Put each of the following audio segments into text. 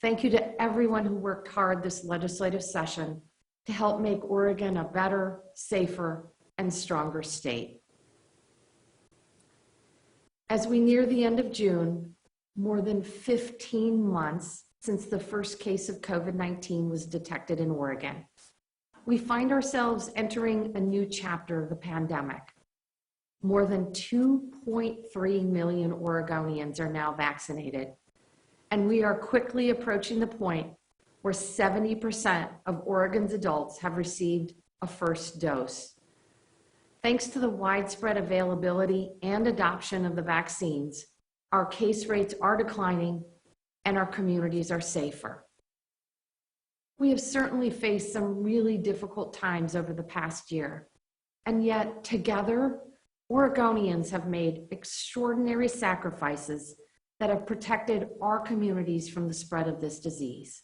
Thank you to everyone who worked hard this legislative session to help make Oregon a better, safer, and stronger state. As we near the end of June, more than 15 months since the first case of COVID-19 was detected in Oregon, we find ourselves entering a new chapter of the pandemic. More than 2.3 million Oregonians are now vaccinated, and we are quickly approaching the point where 70% of Oregon's adults have received a first dose. Thanks to the widespread availability and adoption of the vaccines, our case rates are declining and our communities are safer. We have certainly faced some really difficult times over the past year, and yet together, Oregonians have made extraordinary sacrifices that have protected our communities from the spread of this disease.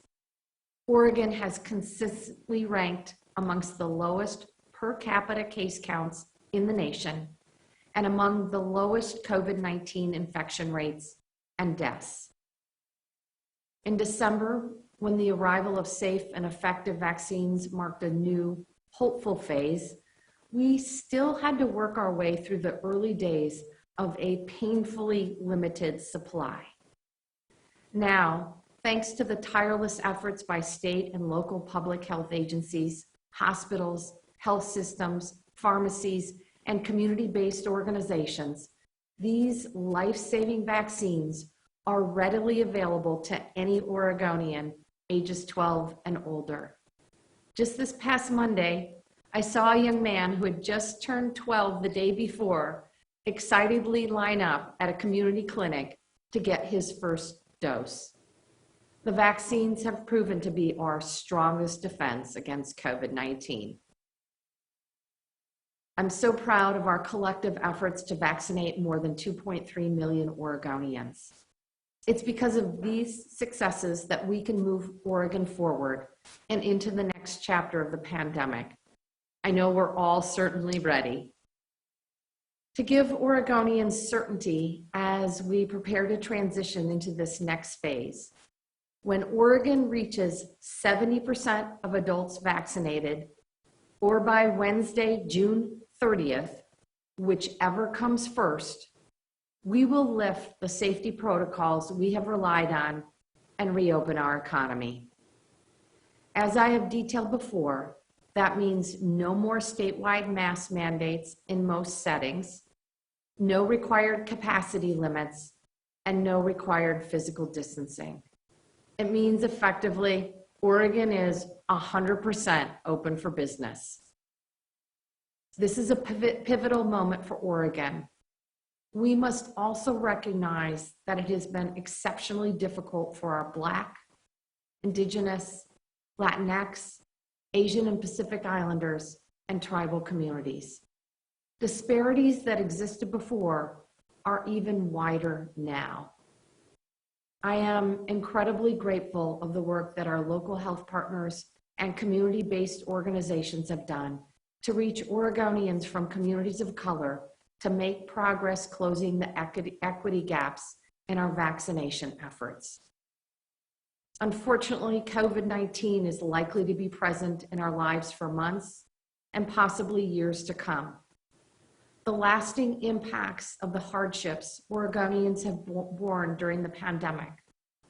Oregon has consistently ranked amongst the lowest per capita case counts in the nation and among the lowest COVID-19 infection rates and deaths. In December, when the arrival of safe and effective vaccines marked a new, hopeful phase, we still had to work our way through the early days of a painfully limited supply. Now, thanks to the tireless efforts by state and local public health agencies, hospitals, health systems, pharmacies, and community-based organizations, these life-saving vaccines are readily available to any Oregonian ages 12 and older. Just this past Monday, I saw a young man who had just turned 12 the day before excitedly line up at a community clinic to get his first dose. The vaccines have proven to be our strongest defense against COVID-19. I'm so proud of our collective efforts to vaccinate more than 2.3 million Oregonians. It's because of these successes that we can move Oregon forward and into the next chapter of the pandemic. I know we're all certainly ready. To give Oregonians certainty as we prepare to transition into this next phase, when Oregon reaches 70% of adults vaccinated, or by Wednesday, June 30th, whichever comes first, we will lift the safety protocols we have relied on and reopen our economy. As I have detailed before, that means no more statewide mask mandates in most settings, no required capacity limits, and no required physical distancing. It means effectively, Oregon is 100% open for business. This is a pivotal moment for Oregon. We must also recognize that it has been exceptionally difficult for our Black, Indigenous, Latinx, Asian and Pacific Islanders, and tribal communities. Disparities that existed before are even wider now. I am incredibly grateful of the work that our local health partners and community-based organizations have done to reach Oregonians from communities of color to make progress closing the equity gaps in our vaccination efforts. Unfortunately, COVID-19 is likely to be present in our lives for months and possibly years to come. The lasting impacts of the hardships Oregonians have borne during the pandemic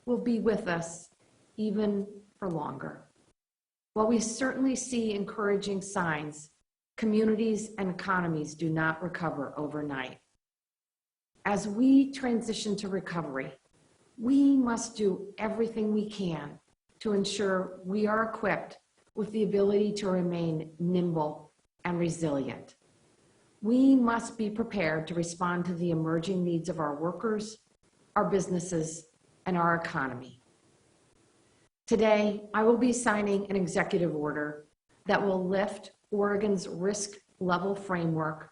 will be with us even for longer. While we certainly see encouraging signs, communities and economies do not recover overnight. As we transition to recovery, we must do everything we can to ensure we are equipped with the ability to remain nimble and resilient. We must be prepared to respond to the emerging needs of our workers, our businesses, and our economy. Today, I will be signing an executive order that will lift Oregon's risk level framework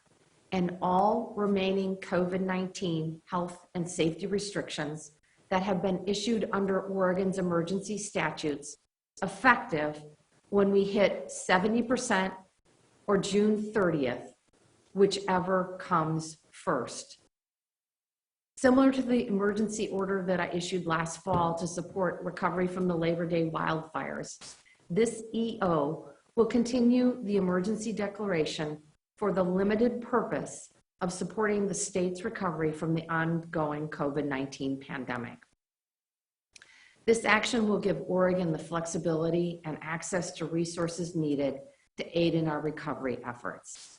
and all remaining COVID-19 health and safety restrictions that have been issued under Oregon's emergency statutes, effective when we hit 70% or June 30th, whichever comes first. Similar to the emergency order that I issued last fall to support recovery from the Labor Day wildfires, this EO will continue the emergency declaration for the limited purpose of supporting the state's recovery from the ongoing COVID-19 pandemic. This action will give Oregon the flexibility and access to resources needed to aid in our recovery efforts.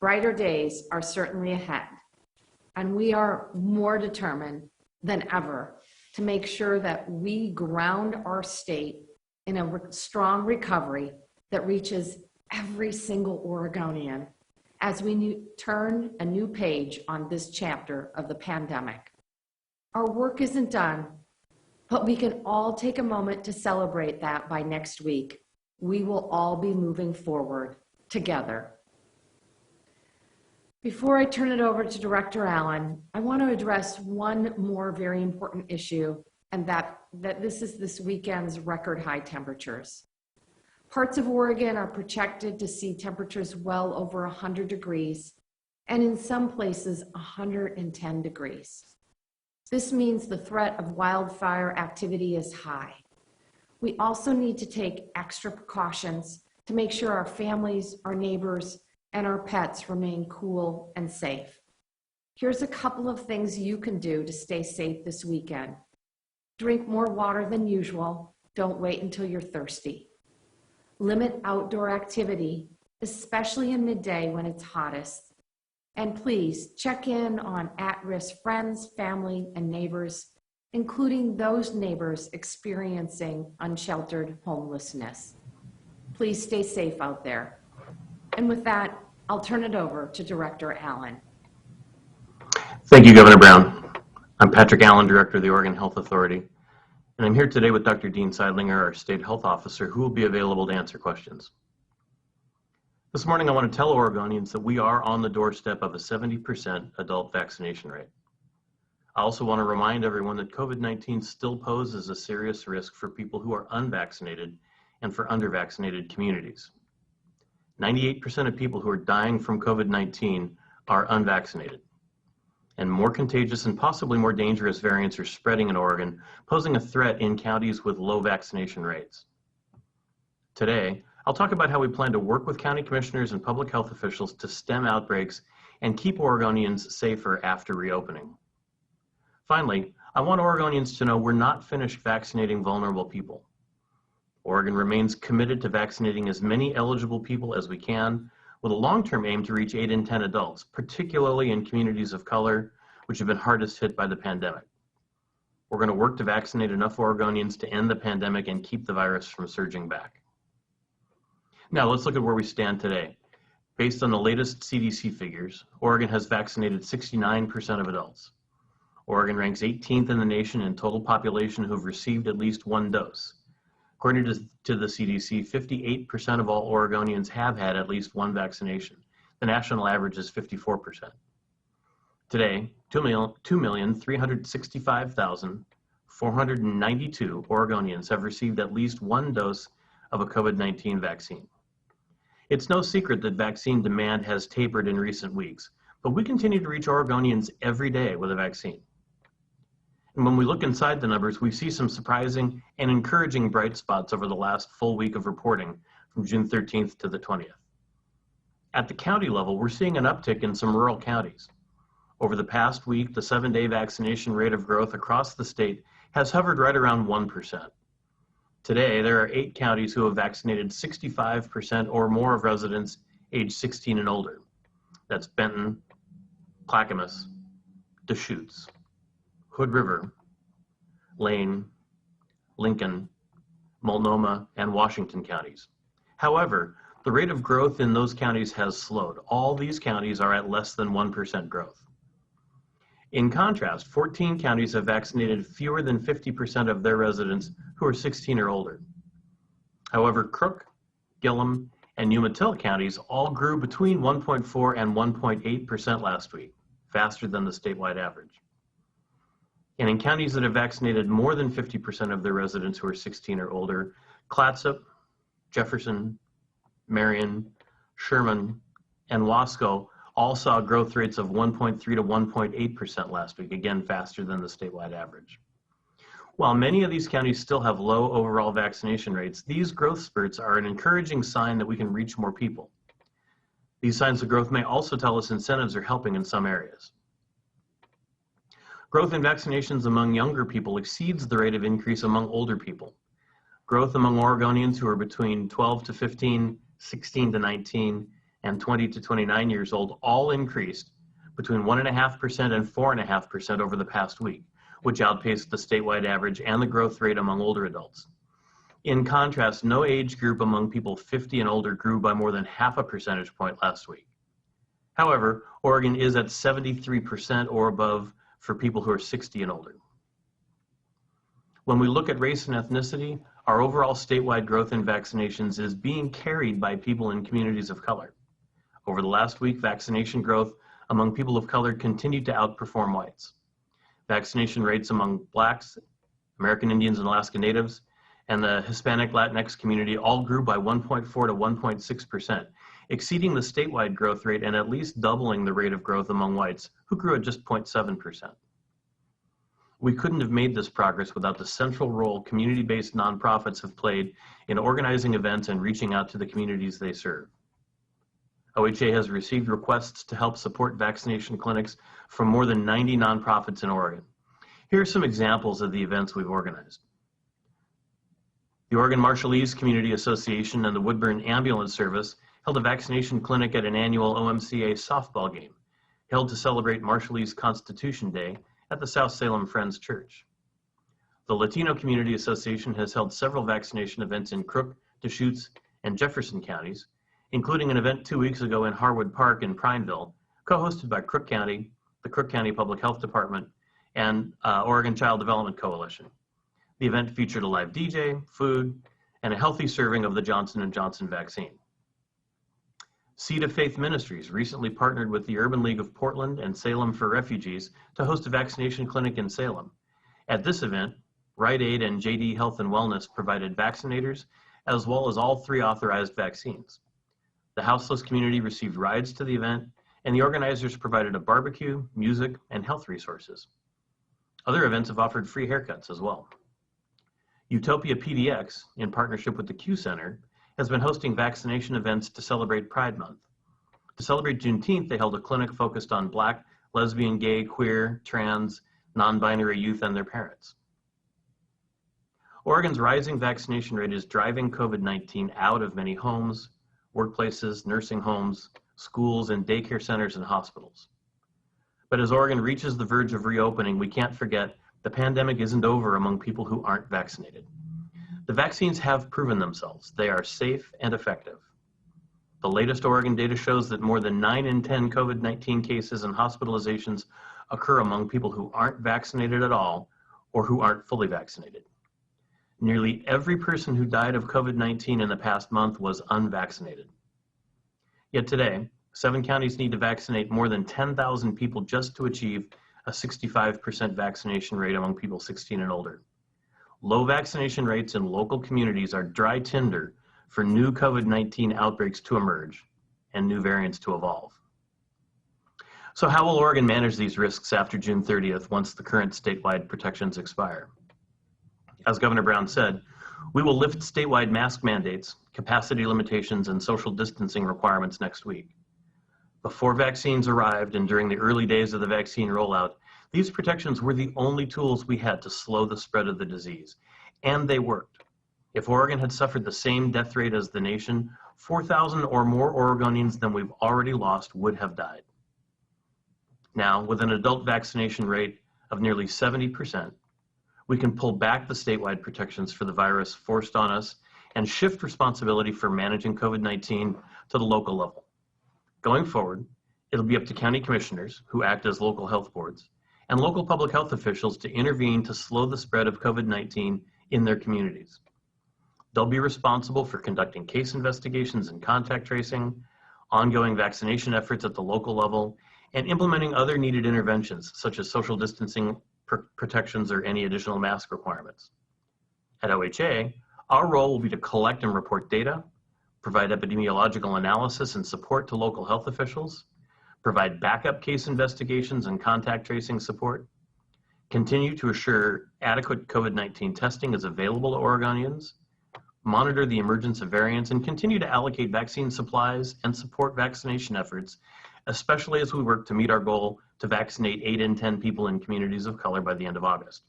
Brighter days are certainly ahead, and we are more determined than ever to make sure that we ground our state in a strong recovery that reaches every single Oregonian as we turn a new page on this chapter of the pandemic. Our work isn't done, but we can all take a moment to celebrate that by next week. We will all be moving forward together. Before I turn it over to Director Allen, I want to address one more very important issue, and that this is this weekend's record high temperatures. Parts of Oregon are projected to see temperatures well over 100 degrees, and in some places 110 degrees. This means the threat of wildfire activity is high. We also need to take extra precautions to make sure our families, our neighbors, and our pets remain cool and safe. Here's a couple of things you can do to stay safe this weekend. Drink more water than usual. Don't wait until you're thirsty. Limit outdoor activity, especially in midday when it's hottest. And please check in on at-risk friends, family, and neighbors, including those neighbors experiencing unsheltered homelessness. Please stay safe out there. And with that, I'll turn it over to Director Allen. Thank you, Governor Brown. I'm Patrick Allen, Director of the Oregon Health Authority, and I'm here today with Dr. Dean Seidlinger, our State Health Officer, who will be available to answer questions. This morning, I want to tell Oregonians that we are on the doorstep of a 70% adult vaccination rate. I also want to remind everyone that COVID-19 still poses a serious risk for people who are unvaccinated and for undervaccinated communities. 98% of people who are dying from COVID-19 are unvaccinated, and more contagious and possibly more dangerous variants are spreading in Oregon, posing a threat in counties with low vaccination rates. Today, I'll talk about how we plan to work with county commissioners and public health officials to stem outbreaks and keep Oregonians safer after reopening. Finally, I want Oregonians to know we're not finished vaccinating vulnerable people. Oregon remains committed to vaccinating as many eligible people as we can, with a long-term aim to reach 8 in 10 adults, particularly in communities of color, which have been hardest hit by the pandemic. We're going to work to vaccinate enough Oregonians to end the pandemic and keep the virus from surging back. Now let's look at where we stand today. Based on the latest CDC figures, Oregon has vaccinated 69% of adults. Oregon ranks 18th in the nation in total population who've received at least one dose. According to the CDC, 58% of all Oregonians have had at least one vaccination. The national average is 54%. Today, 2,365,492 Oregonians have received at least one dose of a COVID-19 vaccine. It's no secret that vaccine demand has tapered in recent weeks, but we continue to reach Oregonians every day with a vaccine. And when we look inside the numbers, we see some surprising and encouraging bright spots over the last full week of reporting from June 13th to the 20th. At the county level, we're seeing an uptick in some rural counties. Over the past week, the 7-day vaccination rate of growth across the state has hovered right around 1%. Today, there are 8 counties who have vaccinated 65% or more of residents aged 16 and older. That's Benton, Clackamas, Deschutes, Hood River, Lane, Lincoln, Multnomah, and Washington counties. However, the rate of growth in those counties has slowed. All these counties are at less than 1% growth. In contrast, 14 counties have vaccinated fewer than 50% of their residents who are 16 or older. However, Crook, Gillum, and Umatilla counties all grew between 1.4 and 1.8% last week, faster than the statewide average. And in counties that have vaccinated more than 50% of their residents who are 16 or older, Clatsop, Jefferson, Marion, Sherman, and Wasco all saw growth rates of 1.3 to 1.8% last week, again faster than the statewide average. While many of these counties still have low overall vaccination rates, these growth spurts are an encouraging sign that we can reach more people. These signs of growth may also tell us incentives are helping in some areas. Growth in vaccinations among younger people exceeds the rate of increase among older people. Growth among Oregonians who are between 12 to 15, 16 to 19, and 20 to 29 years old all increased between 1.5% and 4.5% over the past week, which outpaced the statewide average and the growth rate among older adults. In contrast, no age group among people 50 and older grew by more than 0.5 percentage point last week. However, Oregon is at 73% or above for people who are 60 and older. When we look at race and ethnicity, our overall statewide growth in vaccinations is being carried by people in communities of color. Over the last week, vaccination growth among people of color continued to outperform whites. Vaccination rates among Blacks, American Indians and Alaska Natives, and the Hispanic Latinx community all grew by 1.4 to 1.6%, exceeding the statewide growth rate and at least doubling the rate of growth among whites, who grew at just 0.7%. We couldn't have made this progress without the central role community-based nonprofits have played in organizing events and reaching out to the communities they serve. OHA has received requests to help support vaccination clinics from more than 90 nonprofits in Oregon. Here are some examples of the events we've organized. The Oregon Marshallese Community Association and the Woodburn Ambulance Service held a vaccination clinic at an annual OMCA softball game, held to celebrate Marshallese Constitution Day at the South Salem Friends Church. The Latino Community Association has held several vaccination events in Crook, Deschutes, and Jefferson counties, including an event 2 weeks ago in Harwood Park in Prineville, co-hosted by Crook County, the Crook County Public Health Department, and Oregon Child Development Coalition. The event featured a live DJ, food, and a healthy serving of the Johnson & Johnson vaccine. Seed of Faith Ministries recently partnered with the Urban League of Portland and Salem for Refugees to host a vaccination clinic in Salem. At this event, Rite Aid and JD Health and Wellness provided vaccinators, as well as all 3 authorized vaccines. The houseless community received rides to the event, and the organizers provided a barbecue, music, and health resources. Other events have offered free haircuts as well. Utopia PDX, in partnership with the Q Center, has been hosting vaccination events to celebrate Pride Month. To celebrate Juneteenth, they held a clinic focused on Black, lesbian, gay, queer, trans, non-binary youth and their parents. Oregon's rising vaccination rate is driving COVID-19 out of many homes, workplaces, nursing homes, schools, and daycare centers and hospitals. But as Oregon reaches the verge of reopening, we can't forget the pandemic isn't over among people who aren't vaccinated. The vaccines have proven themselves. They are safe and effective. The latest Oregon data shows that more than 9 in 10 COVID-19 cases and hospitalizations occur among people who aren't vaccinated at all or who aren't fully vaccinated. Nearly every person who died of COVID-19 in the past month was unvaccinated. Yet today, 7 counties need to vaccinate more than 10,000 people just to achieve a 65% vaccination rate among people 16 and older. Low vaccination rates in local communities are dry tinder for new COVID-19 outbreaks to emerge and new variants to evolve. So how will Oregon manage these risks after June 30th once the current statewide protections expire? As Governor Brown said, we will lift statewide mask mandates, capacity limitations, and social distancing requirements next week. Before vaccines arrived and during the early days of the vaccine rollout, these protections were the only tools we had to slow the spread of the disease, and they worked. If Oregon had suffered the same death rate as the nation, 4,000 or more Oregonians than we've already lost would have died. Now, with an adult vaccination rate of nearly 70%, we can pull back the statewide protections for the virus forced on us and shift responsibility for managing COVID-19 to the local level. Going forward, it'll be up to county commissioners, who act as local health boards, and local public health officials to intervene to slow the spread of COVID-19 in their communities. They'll be responsible for conducting case investigations and contact tracing, ongoing vaccination efforts at the local level, and implementing other needed interventions, such as social distancing protections, or any additional mask requirements. At OHA, our role will be to collect and report data, provide epidemiological analysis and support to local health officials, provide backup case investigations and contact tracing support, continue to assure adequate COVID-19 testing is available to Oregonians, monitor the emergence of variants, and continue to allocate vaccine supplies and support vaccination efforts, especially as we work to meet our goal to vaccinate 8 in 10 people in communities of color by the end of August.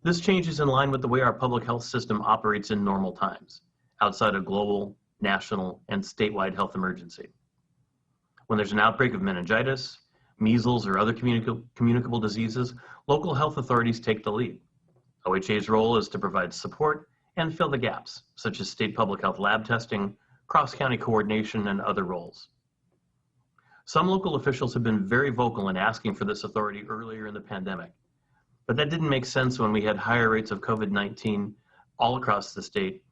This change is in line with the way our public health system operates in normal times, outside a global, national, and statewide health emergency. When there's an outbreak of meningitis, measles, or other communicable diseases, local health authorities take the lead. OHA's role is to provide support and fill the gaps, such as state public health lab testing, cross-county coordination, and other roles. Some local officials have been very vocal in asking for this authority earlier in the pandemic, but that didn't make sense when we had higher rates of COVID-19 all across the state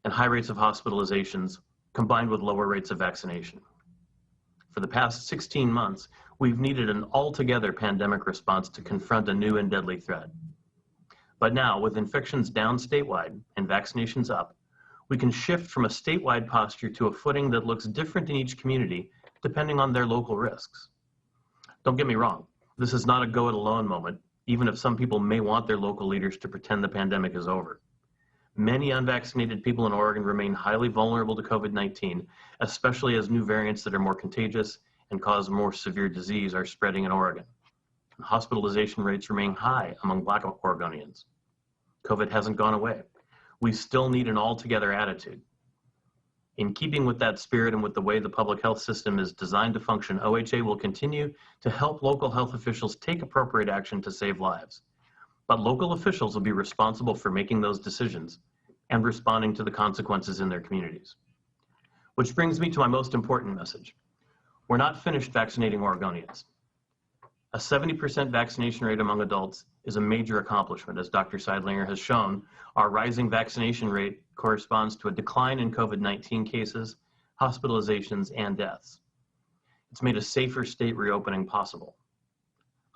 and high rates of hospitalizations combined with lower rates of vaccination. For the past 16 months, we've needed an altogether pandemic response to confront a new and deadly threat. But now, with infections down statewide and vaccinations up, we can shift from a statewide posture to a footing that looks different in each community depending on their local risks. Don't get me wrong, this is not a go it alone moment, even if some people may want their local leaders to pretend the pandemic is over. Many unvaccinated people in Oregon remain highly vulnerable to COVID-19, especially as new variants that are more contagious and cause more severe disease are spreading in Oregon. Hospitalization rates remain high among Black Oregonians. COVID hasn't gone away. We still need an all-together attitude. In keeping with that spirit and with the way the public health system is designed to function, OHA will continue to help local health officials take appropriate action to save lives. But local officials will be responsible for making those decisions and responding to the consequences in their communities. Which brings me to my most important message. We're not finished vaccinating Oregonians. A 70% vaccination rate among adults is a major accomplishment. As Dr. Seidlinger has shown, our rising vaccination rate corresponds to a decline in COVID-19 cases, hospitalizations, and deaths. It's made a safer state reopening possible.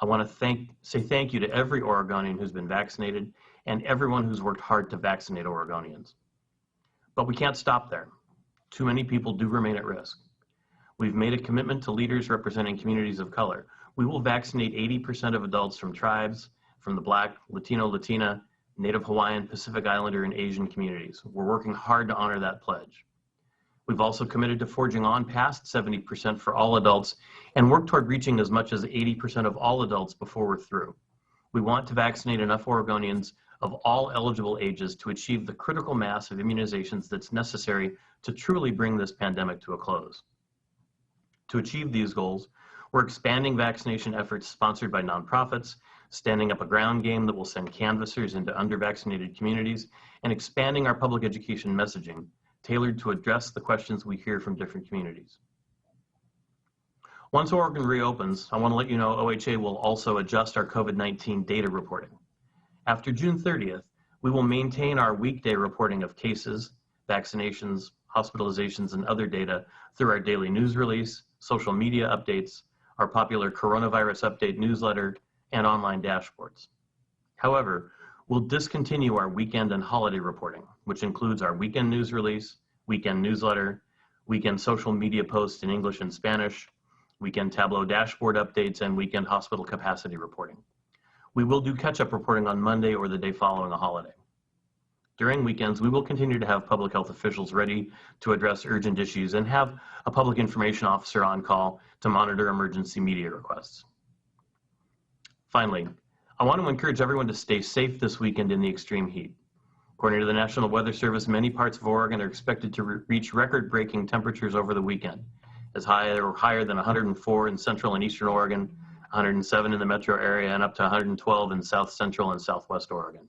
I want to say thank you to every Oregonian who's been vaccinated and everyone who's worked hard to vaccinate Oregonians. But we can't stop there. Too many people do remain at risk. We've made a commitment to leaders representing communities of color. We will vaccinate 80% of adults from tribes, from the Black, Latino, Latina, Native Hawaiian, Pacific Islander, and Asian communities. We're working hard to honor that pledge. We've also committed to forging on past 70% for all adults and work toward reaching as much as 80% of all adults before we're through. We want to vaccinate enough Oregonians of all eligible ages to achieve the critical mass of immunizations that's necessary to truly bring this pandemic to a close. To achieve these goals, we're expanding vaccination efforts sponsored by nonprofits, standing up a ground game that will send canvassers into under-vaccinated communities, and expanding our public education messaging tailored to address the questions we hear from different communities. Once Oregon reopens, I want to let you know OHA will also adjust our COVID-19 data reporting. After June 30th, we will maintain our weekday reporting of cases, vaccinations, hospitalizations, and other data through our daily news release, social media updates, our popular coronavirus update newsletter, and online dashboards. However, we'll discontinue our weekend and holiday reporting, which includes our weekend news release, weekend newsletter, weekend social media posts in English and Spanish, weekend Tableau dashboard updates, and weekend hospital capacity reporting. We will do catch-up reporting on Monday or the day following a holiday. During weekends, we will continue to have public health officials ready to address urgent issues and have a public information officer on call to monitor emergency media requests. Finally, I want to encourage everyone to stay safe this weekend in the extreme heat. According to the National Weather Service, many parts of Oregon are expected to reach record-breaking temperatures over the weekend, as high or higher than 104 in central and eastern Oregon, 107 in the metro area, and up to 112 in south central and southwest Oregon.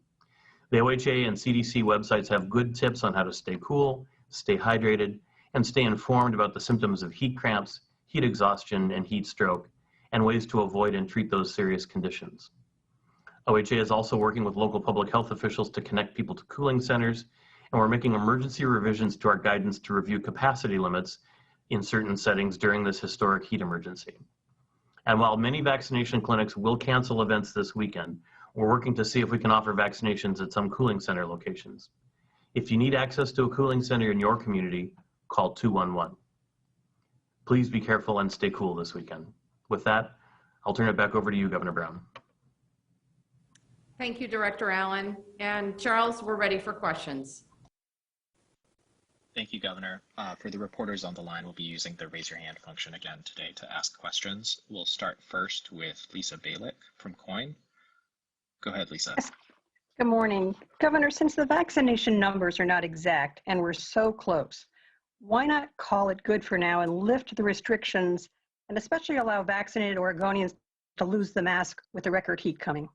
The OHA and CDC websites have good tips on how to stay cool, stay hydrated, and stay informed about the symptoms of heat cramps, heat exhaustion, and heat stroke, and ways to avoid and treat those serious conditions. OHA is also working with local public health officials to connect people to cooling centers, and we're making emergency revisions to our guidance to review capacity limits in certain settings during this historic heat emergency. And while many vaccination clinics will cancel events this weekend, we're working to see if we can offer vaccinations at some cooling center locations. If you need access to a cooling center in your community, call 211. Please be careful and stay cool this weekend. With that, I'll turn it back over to you, Governor Brown. Thank you, Director Allen. And Charles, we're ready for questions. Thank you, Governor. For the reporters on the line, we'll be using the raise your hand function again today to ask questions. We'll start first with Lisa Balick from COIN. Go ahead, Lisa. Yes. Good morning. Governor, since the vaccination numbers are not exact and we're so close, why not call it good for now and lift the restrictions and especially allow vaccinated Oregonians to lose the mask with the record heat coming?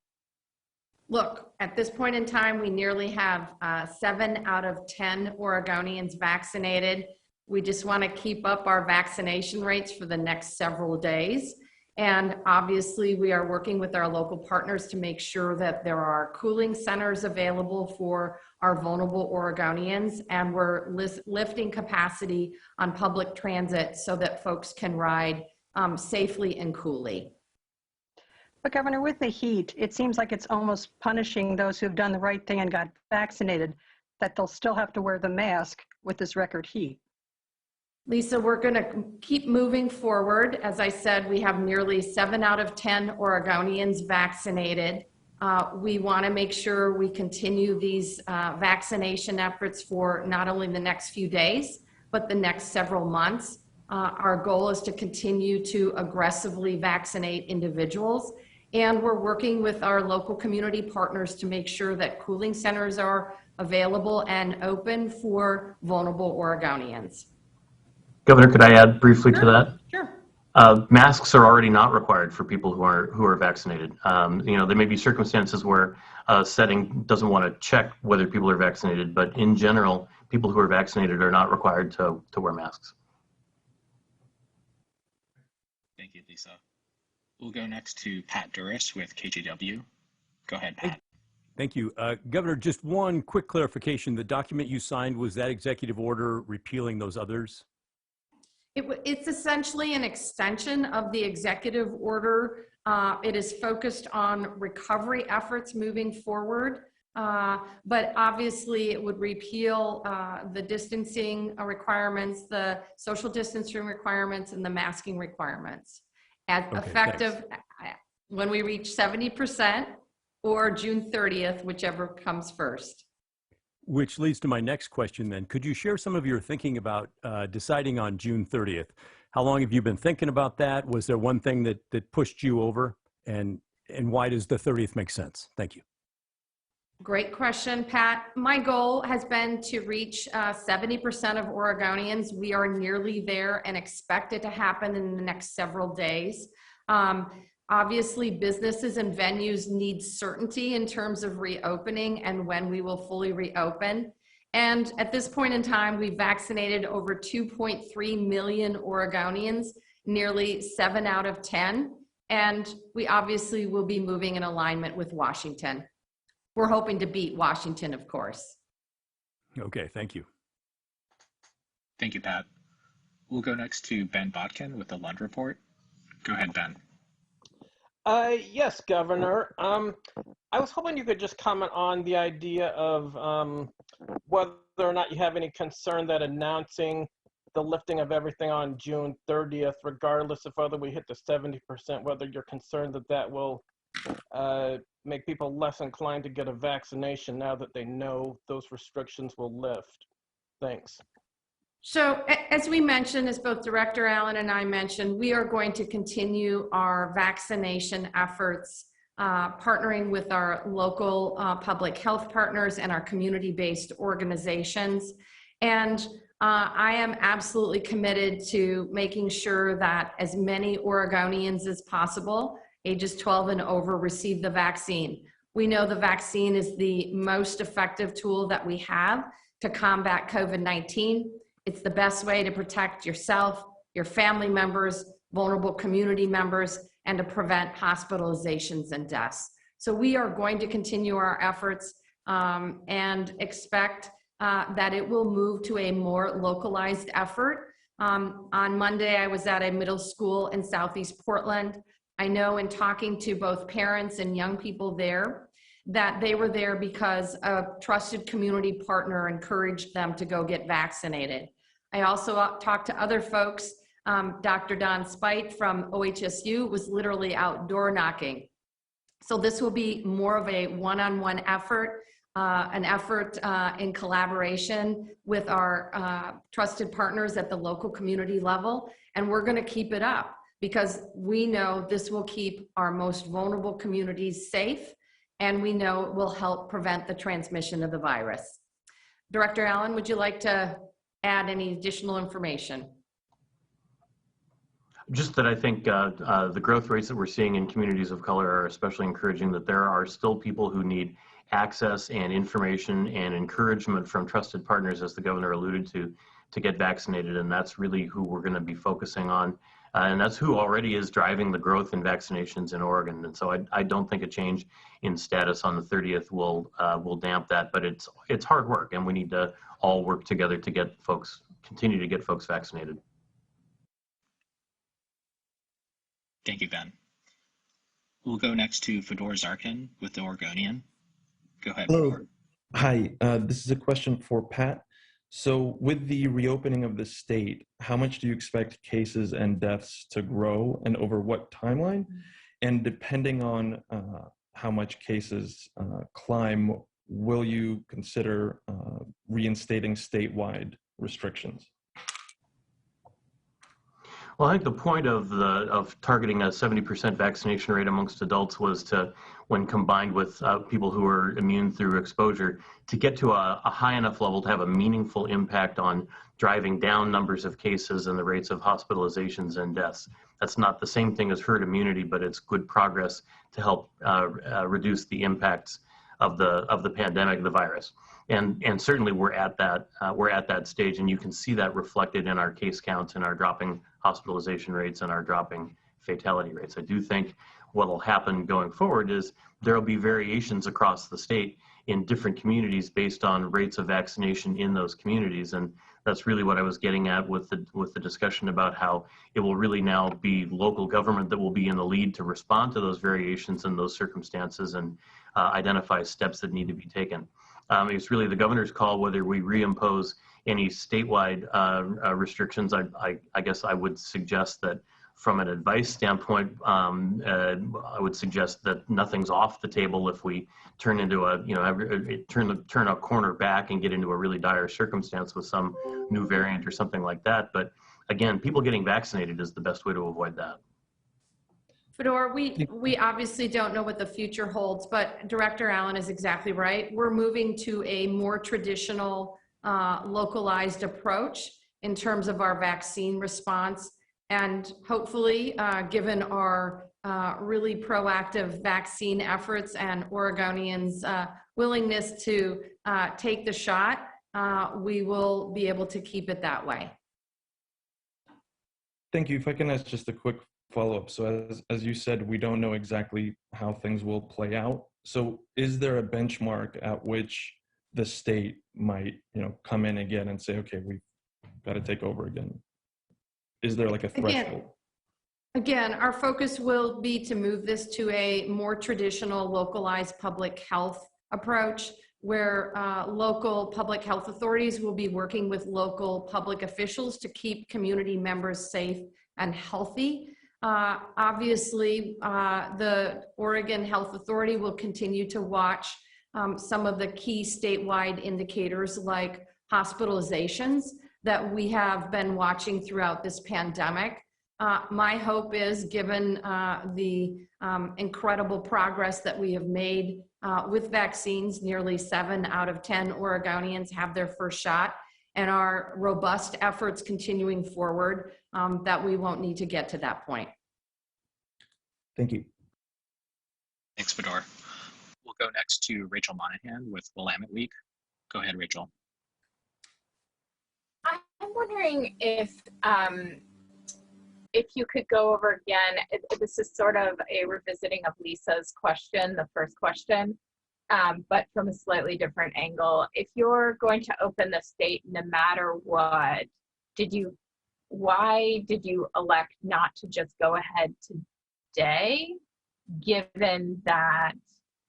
Look, at this point in time, we nearly have 7 out of 10 Oregonians vaccinated. We just want to keep up our vaccination rates for the next several days. And obviously, we are working with our local partners to make sure that there are cooling centers available for our vulnerable Oregonians. And we're lifting capacity on public transit so that folks can ride safely and coolly. But Governor, with the heat, it seems like it's almost punishing those who've done the right thing and got vaccinated, that they'll still have to wear the mask with this record heat. Lisa, we're going to keep moving forward. As I said, we have nearly 7 out of 10 Oregonians vaccinated. We want to make sure we continue these vaccination efforts for not only the next few days, but the next several months. Our goal is to continue to aggressively vaccinate individuals. And we're working with our local community partners to make sure that cooling centers are available and open for vulnerable Oregonians. Governor, could I add briefly to that? Sure. Masks are already not required for people who are vaccinated. There may be circumstances where a setting doesn't want to check whether people are vaccinated, but in general, people who are vaccinated are not required to wear masks. Thank you, Lisa. We'll go next to Pat Duris with KGW. Go ahead, Pat. Thank you. Governor, just one quick clarification. The document you signed, was that executive order repealing those others? It's essentially an extension of the executive order. It is focused on recovery efforts moving forward, but obviously it would repeal the distancing requirements, the social distancing requirements, and the masking requirements. Effective when we reach 70% or June 30th, whichever comes first. Which leads to my next question then. Could you share some of your thinking about deciding on June 30th? How long have you been thinking about that? Was there one thing that pushed you over? And why does the 30th make sense? Thank you. Great question, Pat. My goal has been to reach 70% of Oregonians. We are nearly there and expect it to happen in the next several days. Obviously, businesses and venues need certainty in terms of reopening and when we will fully reopen. And at this point in time, we've vaccinated over 2.3 million Oregonians, nearly 7 out of 10. And we obviously will be moving in alignment with Washington. We're hoping to beat Washington, of course. Okay, thank you. Thank you, Pat. We'll go next to Ben Botkin with the Lund Report. Go ahead, Ben. Yes, Governor. I was hoping you could just comment on the idea of whether or not you have any concern that announcing the lifting of everything on June 30th, regardless of whether we hit the 70%, whether you're concerned that that will make people less inclined to get a vaccination now that they know those restrictions will lift. Thanks. So as we mentioned, as both Director Allen and I mentioned, we are going to continue our vaccination efforts, partnering with our local public health partners and our community-based organizations. And I am absolutely committed to making sure that as many Oregonians as possible, ages 12 and over, receive the vaccine. We know the vaccine is the most effective tool that we have to combat COVID-19. It's the best way to protect yourself, your family members, vulnerable community members, and to prevent hospitalizations and deaths. So we are going to continue our efforts and expect that it will move to a more localized effort. On Monday, I was at a middle school in Southeast Portland. I know in talking to both parents and young people there, that they were there because a trusted community partner encouraged them to go get vaccinated. I also talked to other folks. Dr. Don Spite from OHSU was literally outdoor knocking. So this will be more of a one-on-one effort, an effort in collaboration with our trusted partners at the local community level. And we're going to keep it up because we know this will keep our most vulnerable communities safe, and we know it will help prevent the transmission of the virus. Director Allen, would you like to add any additional information? Just that I think the growth rates that we're seeing in communities of color are especially encouraging, that there are still people who need access and information and encouragement from trusted partners, as the governor alluded to get vaccinated. And that's really who we're going to be focusing on. And that's who already is driving the growth in vaccinations in Oregon. And so I don't think a change in status on the 30th will damp that, but it's hard work, and we need to all work together to continue to get folks vaccinated. Thank you, Ben. We'll go next to Fedor Zarkin with the Oregonian. Go ahead, Hello. Fedor. Hi, this is a question for Pat. So with the reopening of the state, how much do you expect cases and deaths to grow, and over what timeline? And depending on how much cases climb, will you consider reinstating statewide restrictions? Well, I think the point of targeting a 70% vaccination rate amongst adults was to, when combined with people who are immune through exposure, to get to a high enough level to have a meaningful impact on driving down numbers of cases and the rates of hospitalizations and deaths. That's not the same thing as herd immunity, but it's good progress to help reduce the impacts of the pandemic, the virus. And certainly we're at that stage, and you can see that reflected in our case counts and our dropping hospitalization rates and our dropping fatality rates. I do think what will happen going forward is there will be variations across the state in different communities based on rates of vaccination in those communities. And that's really what I was getting at with the discussion about how it will really now be local government that will be in the lead to respond to those variations and those circumstances and identify steps that need to be taken. It's really the governor's call whether we reimpose any statewide restrictions. I guess I would suggest that from an advice standpoint, I would suggest that nothing's off the table if we turn into turn a corner back and get into a really dire circumstance with some new variant or something like that. But again, people getting vaccinated is the best way to avoid that. Fedor, we obviously don't know what the future holds, but Director Allen is exactly right. We're moving to a more traditional, localized approach in terms of our vaccine response. And hopefully, given our really proactive vaccine efforts and Oregonians' willingness to take the shot, we will be able to keep it that way. Thank you. If I can ask just a quick follow-up. So as you said, we don't know exactly how things will play out. So is there a benchmark at which the state might, come in again and say, okay, we've got to take over again? Is there like a threshold? Again, our focus will be to move this to a more traditional localized public health approach where local public health authorities will be working with local public officials to keep community members safe and healthy. Obviously, the Oregon Health Authority will continue to watch some of the key statewide indicators like hospitalizations that we have been watching throughout this pandemic. My hope is, given the incredible progress that we have made with vaccines, nearly 7 out of 10 Oregonians have their first shot, and our robust efforts continuing forward, that we won't need to get to that point. Thank you. Thanks, Fedor. We'll go next to Rachel Monahan with Willamette Week. Go ahead, Rachel. I'm wondering if you could go over again, this is sort of a revisiting of Lisa's question, the first question, but from a slightly different angle. If you're going to open the state no matter what, why did you elect not to just go ahead today, given that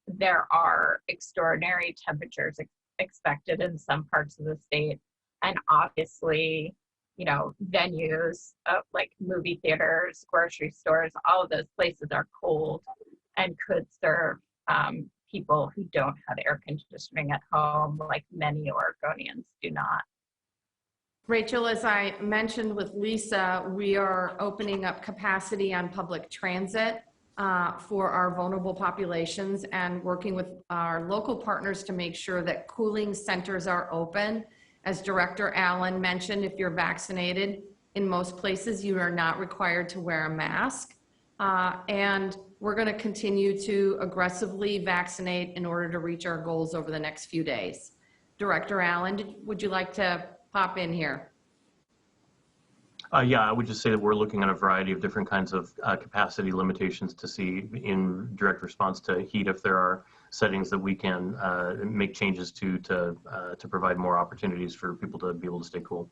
there are extraordinary temperatures expected in some parts of the state, and obviously, you know, venues like movie theaters, grocery stores, all of those places are cold and could serve people who don't have air conditioning at home, like many Oregonians do not. Rachel, as I mentioned with Lisa, we are opening up capacity on public transit for our vulnerable populations and working with our local partners to make sure that cooling centers are open. As Director Allen mentioned, if you're vaccinated, in most places you are not required to wear a mask. And we're going to continue to aggressively vaccinate in order to reach our goals over the next few days. Director Allen, would you like to pop in here? Yeah, I would just say that we're looking at a variety of different kinds of capacity limitations to see in direct response to heat if there are settings that we can make changes to provide more opportunities for people to be able to stay cool.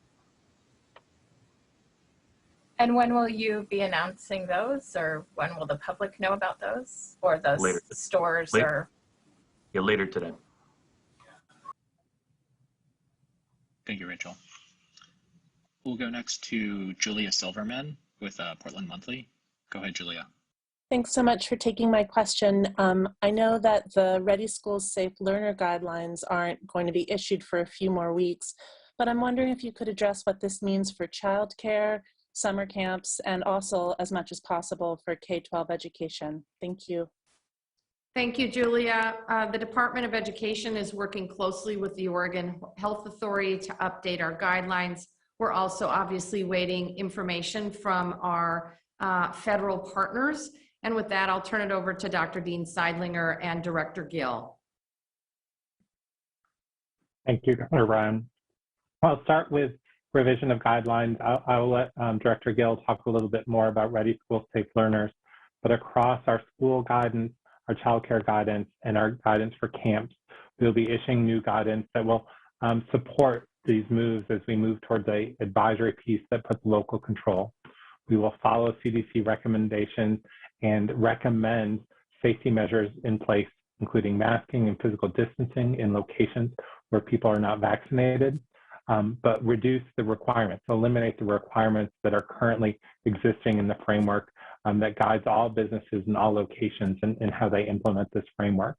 And when will you be announcing those, or when will the public know about those, or the Later. stores? Later. Yeah, later today. Thank you, Rachel. We'll go next to Julia Silverman with Portland Monthly. Go ahead, Julia. Thanks so much for taking my question. I know that the Ready Schools Safe Learner guidelines aren't going to be issued for a few more weeks, but I'm wondering if you could address what this means for childcare, summer camps, and also as much as possible for K-12 education. Thank you. Thank you, Julia. The Department of Education is working closely with the Oregon Health Authority to update our guidelines. We're also obviously waiting information from our federal partners. And with that, I'll turn it over to Dr. Dean Seidlinger and Director Gill. Thank you, Governor Brown. I'll start with revision of guidelines. I'll let Director Gill talk a little bit more about Ready Schools Safe Learners, but across our school guidance, our childcare guidance, and our guidance for camps, we'll be issuing new guidance that will support these moves as we move towards an advisory piece that puts local control. We will follow CDC recommendations and recommend safety measures in place, including masking and physical distancing in locations where people are not vaccinated, but reduce the requirements, eliminate the requirements that are currently existing in the framework that guides all businesses in all locations and how they implement this framework.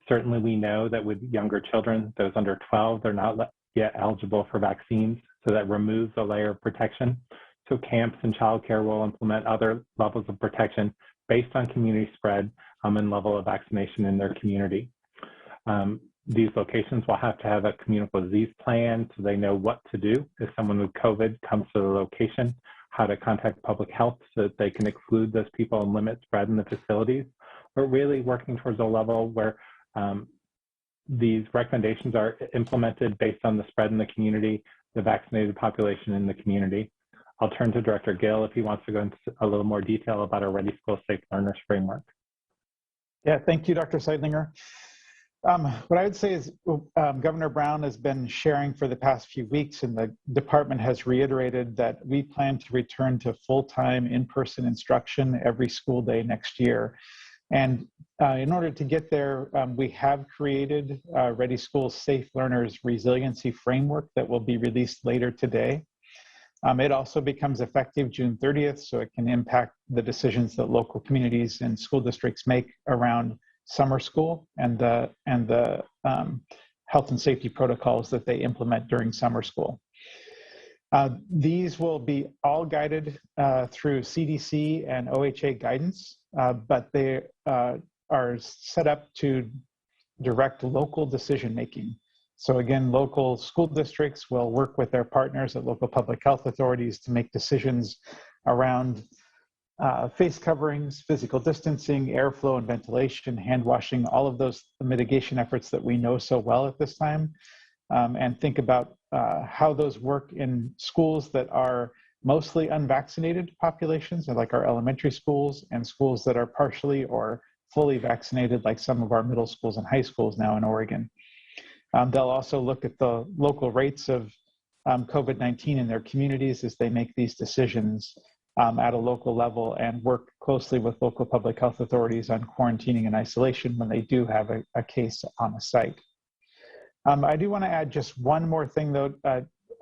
Certainly, we know that with younger children, those under 12, they're not yet eligible for vaccines, so that removes a layer of protection. So camps and childcare will implement other levels of protection based on community spread and level of vaccination in their community. These locations will have to have a communicable disease plan so they know what to do if someone with COVID comes to the location, how to contact public health so that they can exclude those people and limit spread in the facilities. We're really working towards a level where these recommendations are implemented based on the spread in the community, the vaccinated population in the community. I'll turn to Director Gill if he wants to go into a little more detail about our Ready Schools Safe Learners framework. Yeah, thank you, Dr. Seidlinger. What I would say is Governor Brown has been sharing for the past few weeks, and the department has reiterated that we plan to return to full-time in-person instruction every school day next year. And in order to get there, we have created Ready Schools Safe Learners Resiliency Framework that will be released later today. It also becomes effective June 30th, so it can impact the decisions that local communities and school districts make around summer school and the health and safety protocols that they implement during summer school. These will be all guided through CDC and OHA guidance, but they are set up to direct local decision making. So again, local school districts will work with their partners at local public health authorities to make decisions around face coverings, physical distancing, airflow and ventilation, hand washing, all of those mitigation efforts that we know so well at this time, and think about how those work in schools that are mostly unvaccinated populations, like our elementary schools, and schools that are partially or fully vaccinated, like some of our middle schools and high schools now in Oregon. They'll also look at the local rates of COVID-19 in their communities as they make these decisions. at a local level and work closely with local public health authorities on quarantining and isolation when they do have a case on a site. I do want to add just one more thing, though.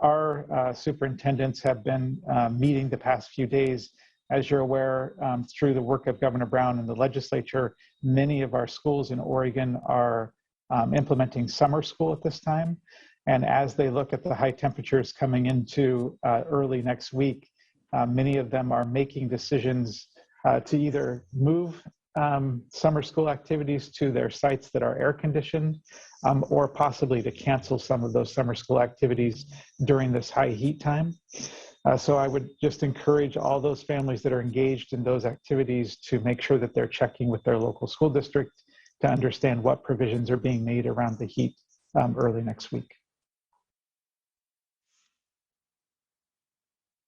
Our superintendents have been meeting the past few days. As you're aware, through the work of Governor Brown and the legislature, many of our schools in Oregon are implementing summer school at this time. And as they look at the high temperatures coming into early next week, many of them are making decisions to either move summer school activities to their sites that are air conditioned, or possibly to cancel some of those summer school activities during this high heat time. So I would just encourage all those families that are engaged in those activities to make sure that they're checking with their local school district to understand what provisions are being made around the heat early next week.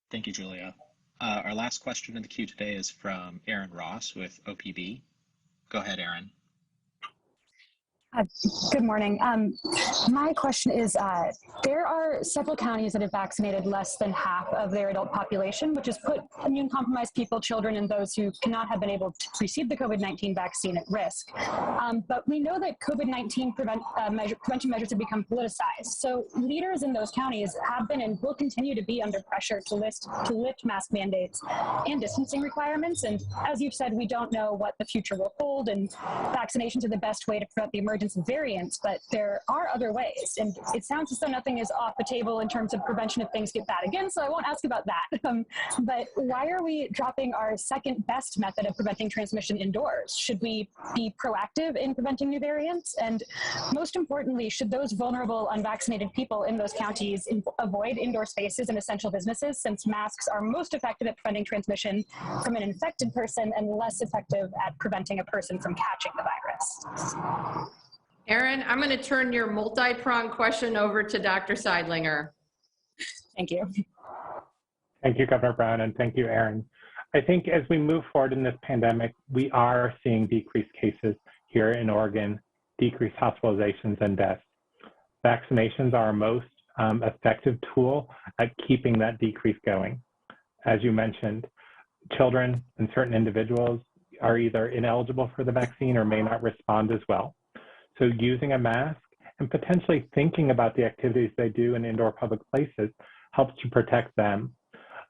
Thank you, Julia. Our last question in the queue today is from Aaron Ross with OPB. Go ahead, Aaron. Good morning. My question is, there are several counties that have vaccinated less than half of their adult population, which has put immune-compromised people, children, and those who cannot have been able to receive the COVID-19 vaccine at risk. But we know that COVID-19 prevention measures have become politicized. So leaders in those counties have been and will continue to be under pressure to lift mask mandates and distancing requirements. And as you've said, we don't know what the future will hold, and vaccinations are the best way to prevent the emergence of variants, but there are other ways. And it sounds as though nothing is off the table in terms of prevention if things get bad again, so I won't ask about that. But why are we dropping our second best method of preventing transmission indoors? Should we be proactive in preventing new variants? And most importantly, should those vulnerable unvaccinated people in those counties avoid indoor spaces and essential businesses, since masks are most effective at preventing transmission from an infected person and less effective at preventing a person from catching the virus? Aaron, I'm going to turn your multi-pronged question over to Dr. Seidlinger. Thank you. Thank you, Governor Brown, and thank you, Aaron. I think as we move forward in this pandemic, we are seeing decreased cases here in Oregon, decreased hospitalizations and deaths. Vaccinations are our most effective tool at keeping that decrease going. As you mentioned, children and certain individuals are either ineligible for the vaccine or may not respond as well. So using a mask and potentially thinking about the activities they do in indoor public places helps to protect them.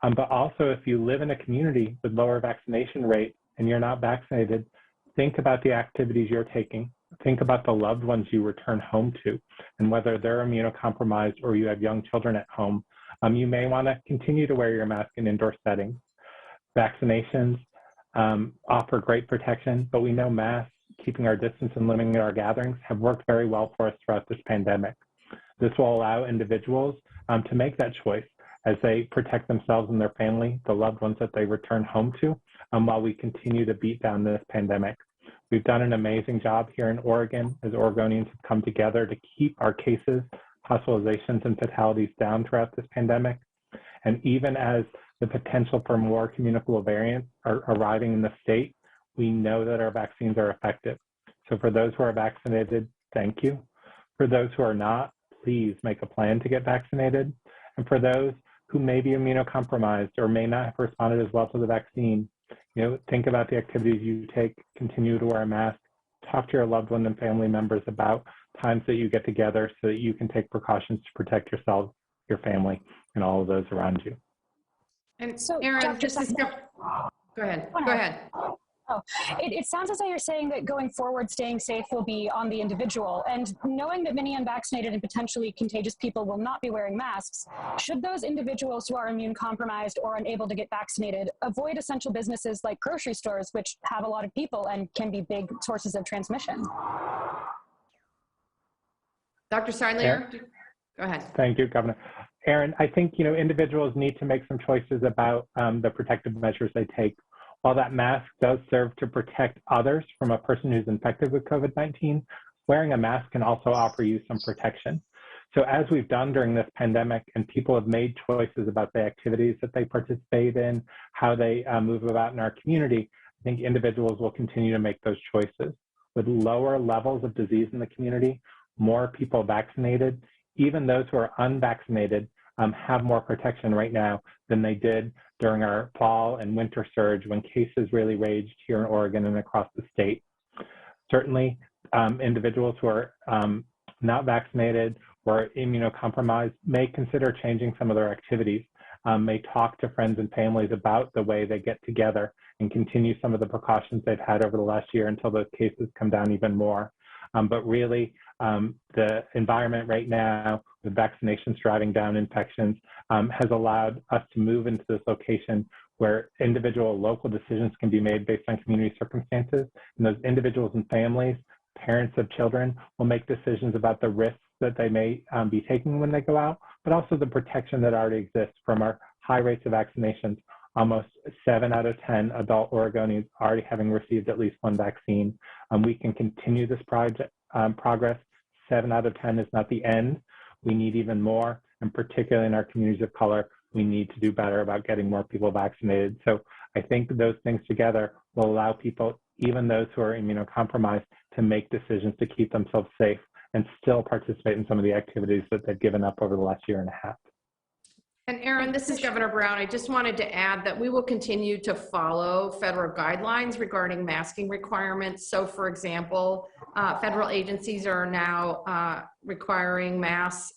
But also, if you live in a community with lower vaccination rate and you're not vaccinated, think about the activities you're taking. Think about the loved ones you return home to and whether they're immunocompromised or you have young children at home. You may want to continue to wear your mask in indoor settings. Vaccinations offer great protection, but we know masks, keeping our distance and limiting our gatherings, have worked very well for us throughout this pandemic. This will allow individuals to make that choice as they protect themselves and their family, the loved ones that they return home to, while we continue to beat down this pandemic. We've done an amazing job here in Oregon as Oregonians have come together to keep our cases, hospitalizations, and fatalities down throughout this pandemic. And even as the potential for more communicable variants are arriving in the state, we know that our vaccines are effective. So for those who are vaccinated, thank you. For those who are not, please make a plan to get vaccinated. And for those who may be immunocompromised or may not have responded as well to the vaccine, think about the activities you take, continue to wear a mask, talk to your loved one and family members about times that you get together so that you can take precautions to protect yourself, your family, and all of those around you. And so, Aaron, just to go ahead. Go ahead. Oh, it sounds as though you're saying that going forward, staying safe will be on the individual. And knowing that many unvaccinated and potentially contagious people will not be wearing masks, should those individuals who are immune compromised or unable to get vaccinated avoid essential businesses like grocery stores, which have a lot of people and can be big sources of transmission? Dr. Seidlinger, go ahead. Thank you, Governor. Aaron, I think individuals need to make some choices about the protective measures they take. While that mask does serve to protect others from a person who's infected with COVID-19, wearing a mask can also offer you some protection. So as we've done during this pandemic and people have made choices about the activities that they participate in, how they move about in our community, I think individuals will continue to make those choices. With lower levels of disease in the community, more people vaccinated, even those who are unvaccinated have more protection right now than they did during our fall and winter surge when cases really raged here in Oregon and across the state. Certainly, individuals who are not vaccinated or immunocompromised may consider changing some of their activities, may talk to friends and families about the way they get together and continue some of the precautions they've had over the last year until those cases come down even more. But really, the environment right now with vaccinations driving down infections has allowed us to move into this location where individual local decisions can be made based on community circumstances. And those individuals and families, parents of children, will make decisions about the risks that they may be taking when they go out, but also the protection that already exists from our high rates of vaccinations. Almost 7 out of 10 adult Oregonians already having received at least one vaccine. We can continue this progress. 7 out of 10 is not the end. We need even more, and particularly in our communities of color, we need to do better about getting more people vaccinated. So I think those things together will allow people, even those who are immunocompromised, to make decisions to keep themselves safe and still participate in some of the activities that they've given up over the last year and a half. And Aaron, this is Governor Brown. I just wanted to add that we will continue to follow federal guidelines regarding masking requirements. So for example, federal agencies are now requiring masks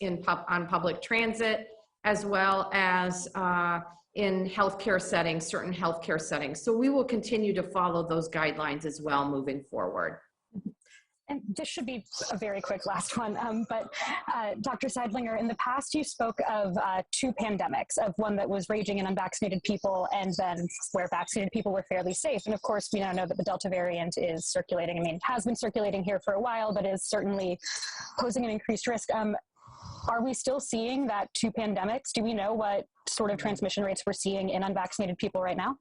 on public transit, as well as in healthcare settings, certain healthcare settings. So we will continue to follow those guidelines as well moving forward. And this should be a very quick last one, but Dr. Seidlinger, in the past you spoke of 2 pandemics, of one that was raging in unvaccinated people and then where vaccinated people were fairly safe. And of course, we now know that the Delta variant is circulating. I mean, it has been circulating here for a while, but is certainly posing an increased risk. Are we still seeing that 2 pandemics? Do we know what sort of transmission rates we're seeing in unvaccinated people right now?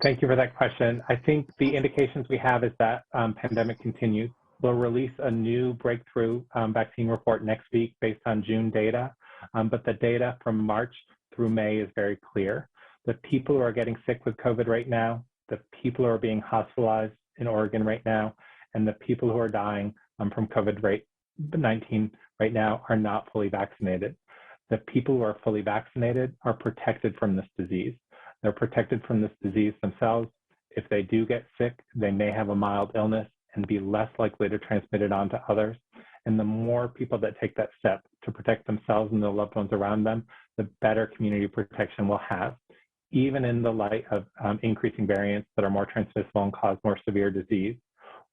Thank you for that question. I think the indications we have is that pandemic continues. We'll release a new breakthrough vaccine report next week based on June data, but the data from March through May is very clear. The people who are getting sick with COVID right now, the people who are being hospitalized in Oregon right now, and the people who are dying from COVID-19 right now are not fully vaccinated. The people who are fully vaccinated are protected from this disease. They're protected from this disease themselves. If they do get sick, they may have a mild illness and be less likely to transmit it on to others. And the more people that take that step to protect themselves and their loved ones around them, the better community protection we'll have, even in the light of increasing variants that are more transmissible and cause more severe disease.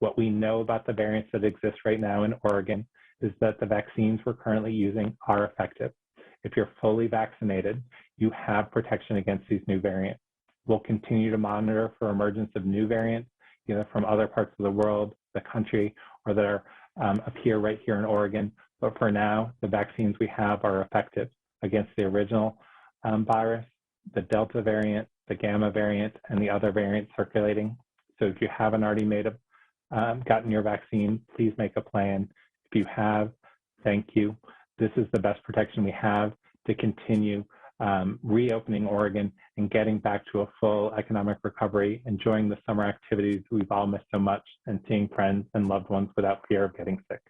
What we know about the variants that exist right now in Oregon is that the vaccines we're currently using are effective. If you're fully vaccinated, you have protection against these new variants. We'll continue to monitor for emergence of new variants, either from other parts of the world, the country, or that are appear right here in Oregon. But for now, the vaccines we have are effective against the original virus, the Delta variant, the Gamma variant, and the other variants circulating. So if you haven't already gotten your vaccine, please make a plan. If you have, thank you. This is the best protection we have to continue reopening Oregon and getting back to a full economic recovery, enjoying the summer activities we've all missed so much, and seeing friends and loved ones without fear of getting sick.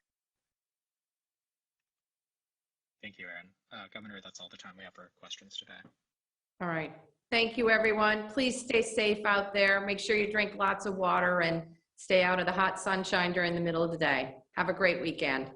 Thank you, Aaron. Governor, that's all the time we have for questions today. All right. Thank you, everyone. Please stay safe out there. Make sure you drink lots of water and stay out of the hot sunshine during the middle of the day. Have a great weekend.